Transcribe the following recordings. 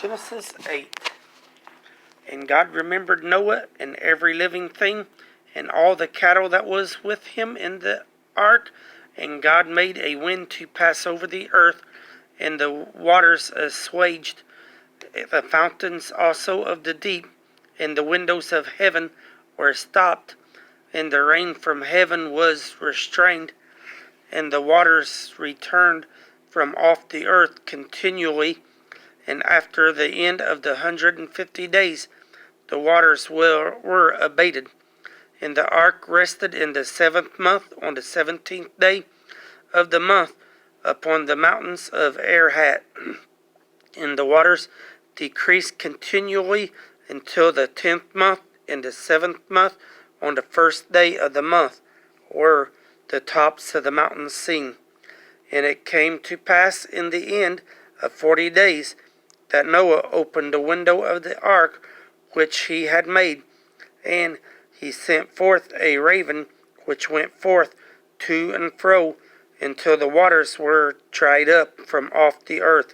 Genesis 8. And God remembered Noah and every living thing, and all the cattle that was with him in the ark. And God made a wind to pass over the earth, and the waters assuaged, the fountains also of the deep, and the windows of heaven were stopped, and the rain from heaven was restrained, and the waters returned from off the earth continually. And after the end of the 150 days, the waters were abated. And the ark rested in the 7th month, on the 17th day of the month, upon the mountains of Ararat. And the waters decreased continually until the 10th month, in the 7th month, on the 1st day of the month, were the tops of the mountains seen. And it came to pass in the end of 40 days that Noah opened the window of the ark which he had made, and he sent forth a raven, which went forth to and fro until the waters were dried up from off the earth.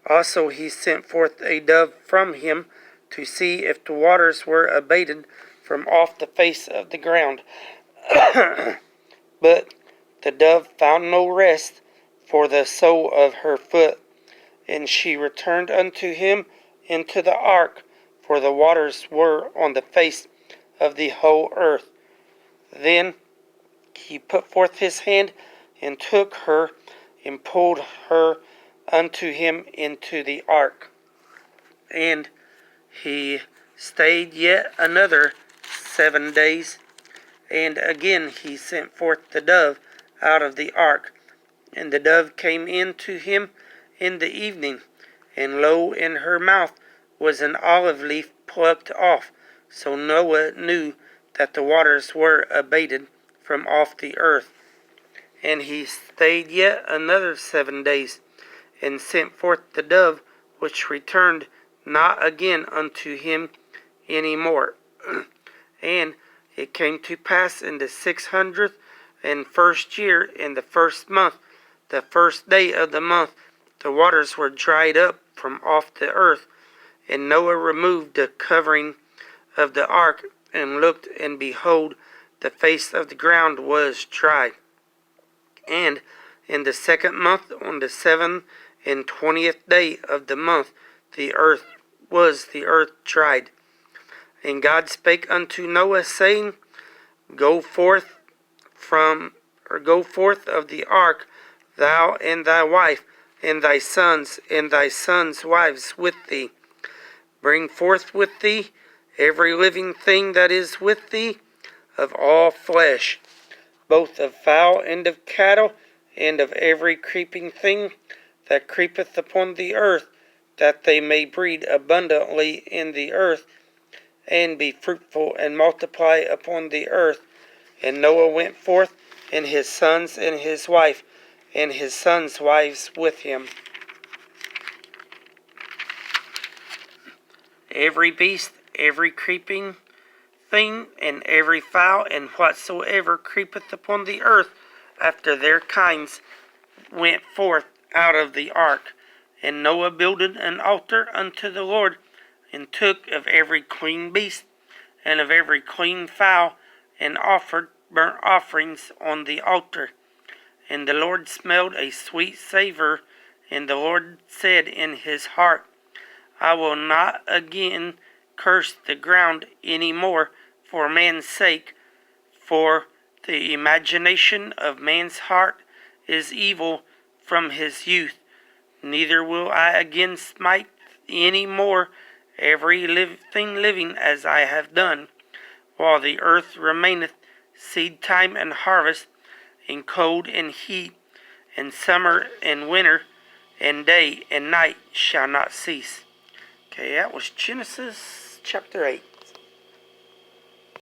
Also he sent forth a dove from him to see if the waters were abated from off the face of the ground. But the dove found no rest for the sole of her foot, and she returned unto him into the ark, for the waters were on the face of the whole earth. Then he put forth his hand, and took her, and pulled her unto him into the ark. And he stayed yet another 7 days, and again he sent forth the dove out of the ark. And the dove came in to him in the evening, and lo, in her mouth was an olive leaf plucked off. So Noah knew that the waters were abated from off the earth. And he stayed yet another 7 days, and sent forth the dove, which returned not again unto him any more. And it came to pass in the 601st year, in the 1st month, the 1st day of the month, the waters were dried up from off the earth. And Noah removed the covering of the ark, and looked, and behold, the face of the ground was dry. And in the 2nd month, on the 27th day of the month, the earth dried. And God spake unto Noah, saying, Go forth of the ark, thou and thy wife, and thy sons wives with thee. Bring forth with thee every living thing that is with thee, of all flesh, both of fowl and of cattle, and of every creeping thing that creepeth upon the earth, that they may breed abundantly in the earth, and be fruitful, and multiply upon the earth. And Noah went forth, and his sons and his wife, and his sons' wives with him. Every beast, every creeping thing, and every fowl, and whatsoever creepeth upon the earth after their kinds, went forth out of the ark. And Noah builded an altar unto the Lord, and took of every clean beast, and of every clean fowl, and offered burnt offerings on the altar. And the Lord smelled a sweet savour, and the Lord said in his heart, I will not again curse the ground any more for man's sake, for the imagination of man's heart is evil from his youth. Neither will I again smite any more every thing living as I have done, while the earth remaineth, seed time and harvest, and cold and heat, and summer and winter, and day and night shall not cease. Okay, that was Genesis chapter 8.